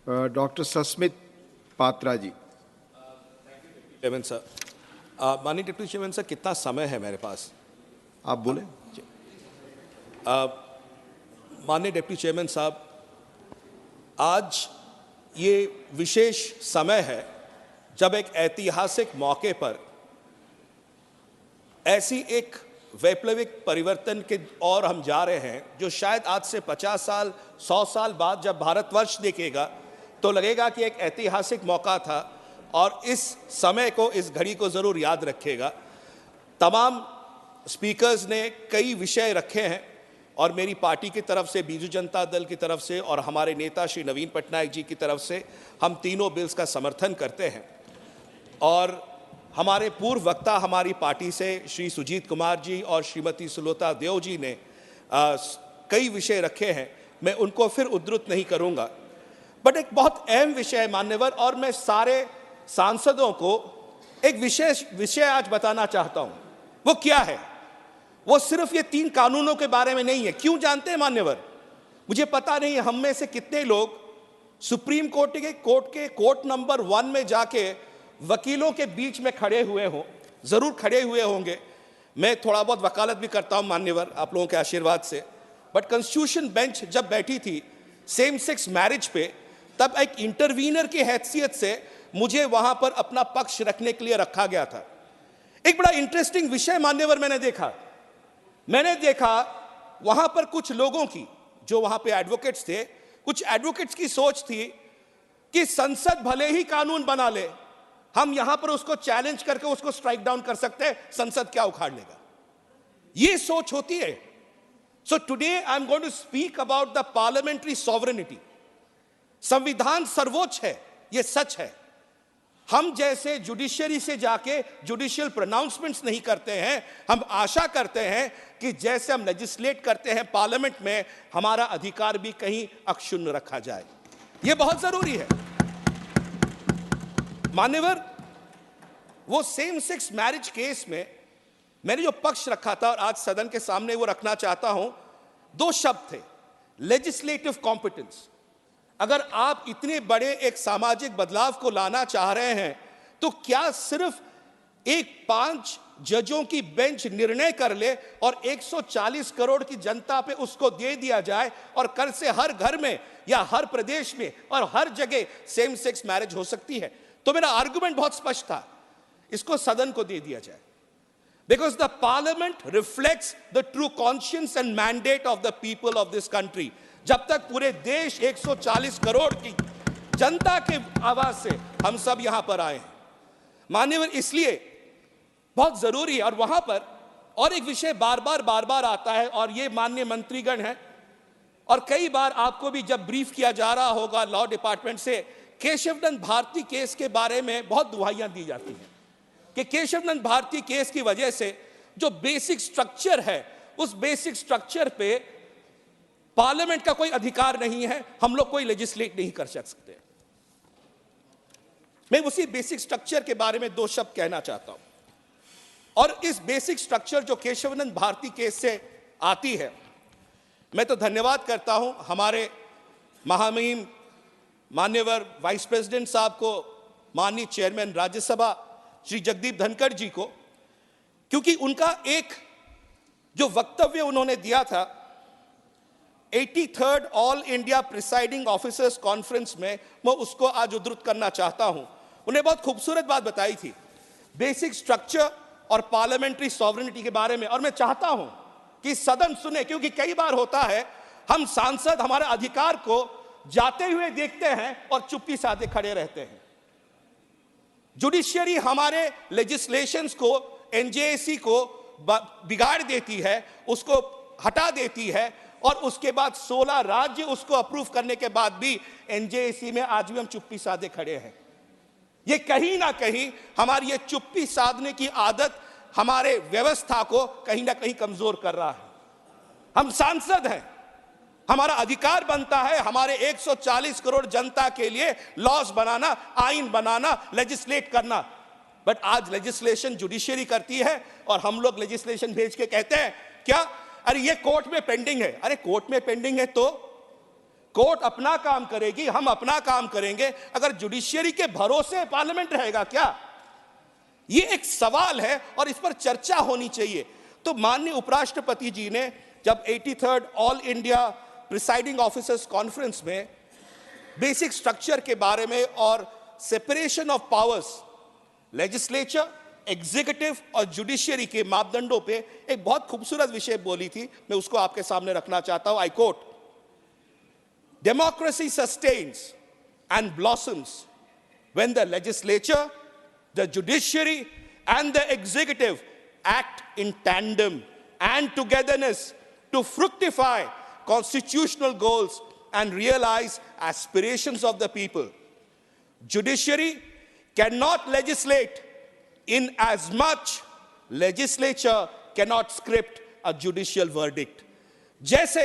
Doctor Sasmit Patra जी। Chairman sir, माननीय deputy chairman sir, कितना समय है मेरे पास? आप बोले। माननीय डिप्टी चेयरमैन साहब, आज ये विशेष समय है जब एक ऐतिहासिक मौके पर ऐसी एक वैप्लविक परिवर्तन के और हम जा रहे हैं जो शायद आज से 50 साल 100 साल बाद जब भारतवर्ष देखेगा तो लगेगा कि एक ऐतिहासिक मौका था और इस समय को, इस घड़ी को ज़रूर याद रखेगा। तमाम स्पीकर्स ने कई विषय रखे हैं और मेरी पार्टी की तरफ से, बीजू जनता दल की तरफ से और हमारे नेता श्री नवीन पटनायक जी की तरफ से हम तीनों बिल्स का समर्थन करते हैं। और हमारे पूर्व वक्ता हमारी पार्टी से श्री सुजीत कुमार जी और श्रीमती सुलोता देव जी ने कई विषय रखे हैं, मैं उनको फिर उद्धृत नहीं करूंगा। बट एक बहुत अहम विषय है मान्यवर, और मैं सारे सांसदों को एक विशेष विषय आज बताना चाहता हूं। वो क्या है? वो सिर्फ ये 3 कानूनों के बारे में नहीं है। क्यों जानते हैं मान्यवर? मुझे पता नहीं है हम में से कितने लोग सुप्रीम कोर्ट के कोर्ट नंबर 1 में जाके वकीलों के बीच में खड़े हुए हों। जरूर खड़े हुए होंगे। मैं थोड़ा बहुत वकालत भी करता हूं मान्यवर, आप लोगों के आशीर्वाद से। बट कॉन्स्टिट्यूशन बेंच जब बैठी थी सेम सेक्स मैरिज पे, तब एक इंटरवीनर की हैसियत से मुझे वहां पर अपना पक्ष रखने के लिए रखा गया था। एक बड़ा इंटरेस्टिंग विषय मान्यवर मैंने देखा वहां पर कुछ लोगों की, जो वहां पे एडवोकेट्स थे, कुछ एडवोकेट्स की सोच थी कि संसद भले ही कानून बना ले, हम यहां पर उसको चैलेंज करके उसको स्ट्राइक डाउन कर सकते हैं, संसद क्या उखाड़ लेगा। यह सोच होती है। So today I am going to speak about the parliamentary sovereignty. संविधान सर्वोच्च है, यह सच है। हम जैसे जुडिशियरी से जाके जुडिशियल प्रोनाउंसमेंट्स नहीं करते हैं। हम आशा करते हैं कि जैसे हम लेजिस्लेट करते हैं पार्लियामेंट में, हमारा अधिकार भी कहीं अक्षुण्ण रखा जाए। यह बहुत जरूरी है मान्यवर। वो सेम सेक्स मैरिज केस में मैंने जो पक्ष रखा था और आज सदन के सामने वो रखना चाहता हूं, 2 शब्द थे, लेजिस्लेटिव कॉम्पिटेंस। अगर आप इतने बड़े एक सामाजिक बदलाव को लाना चाह रहे हैं तो क्या सिर्फ एक 5 जजों की बेंच निर्णय कर ले और 140 करोड़ की जनता पे उसको दे दिया जाए और कल से हर घर में या हर प्रदेश में और हर जगह सेम सेक्स मैरिज हो सकती है? तो मेरा आर्गुमेंट बहुत स्पष्ट था, इसको सदन को दे दिया जाए। Because the parliament reflects the true conscience and mandate of the people of this country. जब तक पूरे देश 140 करोड़ की जनता के आवाज से हम सब यहां पर आए हैं मान्यवर, इसलिए बहुत जरूरी है। और वहां पर और एक विषय बार बार आता है, और ये माननीय मंत्रीगण है, और कई बार आपको भी जब ब्रीफ किया जा रहा होगा लॉ डिपार्टमेंट से, केशवनंद भारती केस के बारे में बहुत दुहाइयां दी जाती हैं कि केशवनंद भारती केस की वजह से जो बेसिक स्ट्रक्चर है, उस बेसिक स्ट्रक्चर पे पार्लियामेंट का कोई अधिकार नहीं है, हम लोग कोई लेजिस्लेट नहीं कर सकते। मैं उसी बेसिक स्ट्रक्चर के बारे में 2 शब्द कहना चाहता हूं। और इस बेसिक स्ट्रक्चर जो केशवनंद भारती केस से आती है, मैं तो धन्यवाद करता हूं हमारे महामहिम मान्यवर वाइस प्रेसिडेंट साहब को, माननीय चेयरमैन राज्यसभा श्री जगदीप धनखड़ जी को, क्योंकि उनका एक जो वक्तव्य उन्होंने दिया था 83rd all India presiding officers conference में, मैं उसको आज उद्धृत करना चाहता हूं। उन्हें बहुत खूबसूरत बात बताई थी बेसिक स्ट्रक्चर और पार्लियामेंट्री सॉवरेनिटी के बारे में। और मैं चाहता हूं कि सदन सुने, क्योंकि कई बार होता है हम सांसद हमारे अधिकार को जाते हुए देखते हैं और चुप्पी साधे खड़े रहते हैं। जुडिशियरी हमारे लेजिस्लेशंस को, एनजेएसी को बिगाड़ देती है, उसको हटा देती है, और उसके बाद 16 राज्य उसको अप्रूव करने के बाद भी एनजेएसी में आज भी हम चुप्पी साधे खड़े हैं। ये कहीं ना कहीं हमारी ये चुप्पी साधने की आदत हमारे व्यवस्था को कहीं ना कहीं कमजोर कर रहा है। हम सांसद हैं, हमारा अधिकार बनता है हमारे 140 करोड़ जनता के लिए लॉज बनाना, आइन बनाना, लेजिस्लेट करना। बट आज लेजिस्लेशन जुडिशियरी करती है और हम लोग लेजिस्लेशन भेज के कहते हैं क्या, अरे ये कोर्ट में पेंडिंग है। अरे कोर्ट में पेंडिंग है तो कोर्ट अपना काम करेगी, हम अपना काम करेंगे। अगर जुडिशियरी के भरोसे पार्लियामेंट रहेगा क्या? ये एक सवाल है और इस पर चर्चा होनी चाहिए। तो माननीय उपराष्ट्रपति जी ने जब 83rd all India presiding officers conference में बेसिक स्ट्रक्चर के बारे में और separation of powers, legislature, executive और जुडिशियरी के मापदंडों पे एक बहुत खूबसूरत विषय बोली थी, मैं उसको आपके सामने रखना चाहता हूं। I quote, democracy sustains and blossoms when the legislature, the judiciary and the executive act in tandem and togetherness to fructify constitutional goals and realize aspirations of the people. Judiciary cannot legislate in as much legislature cannot script a judicial verdict. जैसे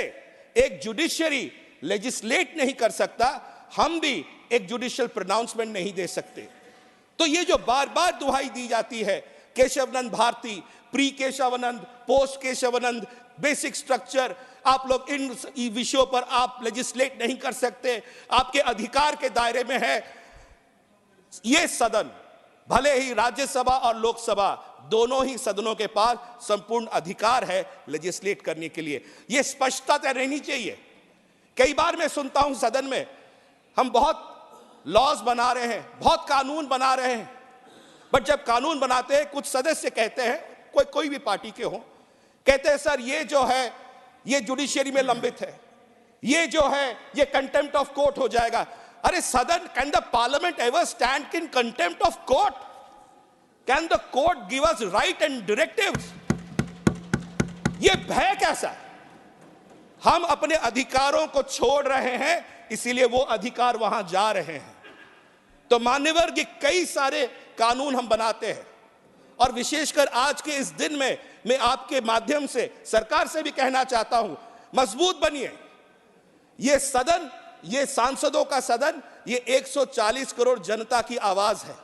एक judiciary legislate नहीं कर सकता, हम भी एक judicial pronouncement नहीं दे सकते। तो ये जो बार बार दुहाई दी जाती है, Keshavananda Bharati, pre Keshavananda, post Keshavananda, basic structure, आप लोग इन विषयों पर आप लेजिस्लेट नहीं कर सकते, आपके अधिकार के दायरे में है। ये सदन, भले ही राज्यसभा और लोकसभा दोनों ही सदनों के पास संपूर्ण अधिकार है लेजिस्लेट करने के लिए। यह स्पष्टता रहनी चाहिए। कई बार मैं सुनता हूं सदन में, हम बहुत लॉज बना रहे हैं, बहुत कानून बना रहे हैं, बट जब कानून बनाते हैं कुछ सदस्य कहते हैं, कोई भी पार्टी के हो, कहते हैं सर ये जो है ये जुडिशियरी में लंबित है, ये जो है ये कंटेम्प्ट ऑफ कोर्ट हो जाएगा। अरे सदन, can the parliament ever stand in contempt of court? Can the court give us right and directives? ये भय कैसा है? हम अपने अधिकारों को छोड़ रहे हैं, इसीलिए वो अधिकार वहां जा रहे हैं। तो मान्यवर, ये कई सारे कानून हम बनाते हैं और विशेषकर आज के इस दिन में मैं आपके माध्यम से सरकार से भी कहना चाहता हूं, मजबूत बनिए। ये सदन, ये सांसदों का सदन, ये 140 करोड़ जनता की आवाज है।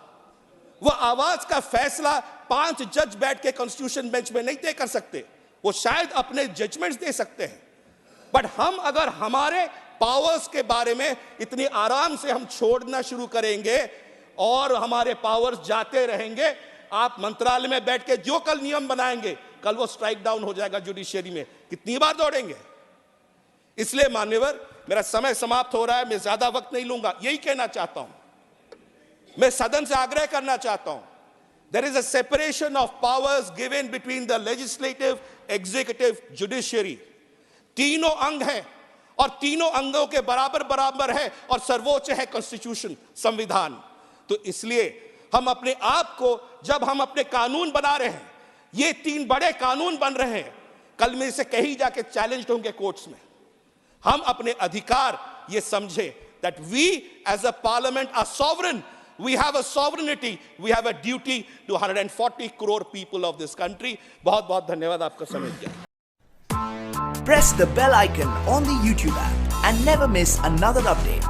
वो आवाज का फैसला 5 जज बैठ के कॉन्स्टिट्यूशन बेंच में नहीं तय कर सकते, वो शायद अपने जजमेंट्स दे सकते हैं, बट हम अगर हमारे पावर्स के बारे में इतनी आराम से हम छोड़ना शुरू करेंगे और हमारे पावर्स जाते रहेंगे, आप मंत्रालय में बैठ के जो कल नियम बनाएंगे, कल वो स्ट्राइक डाउन हो जाएगा जुडिशियरी में। कितनी बार दौड़ेंगे? इसलिए मान्यवर, मेरा समय समाप्त हो रहा है, मैं ज्यादा वक्त नहीं लूंगा। यही कहना चाहता हूं, मैं सदन से आग्रह करना चाहता हूं, there is a separation of powers given between the legislative, executive, judiciary. तीनों अंग हैं और तीनों अंगों के बराबर बराबर है और सर्वोच्च है कॉन्स्टिट्यूशन, संविधान। तो इसलिए हम अपने आप को, जब हम अपने कानून बना रहे हैं, ये 3 बड़े कानून बन रहे हैं, कल में से कहीं जाके चैलेंज होंगे कोर्ट्स में। हम अपने अधिकार ये समझे that we as a parliament are sovereign, we have a sovereignty, we have a duty to 140 crore people of this country. बहुत बहुत धन्यवाद आपका समय दिया। Press the bell icon on the YouTube app and never miss another update.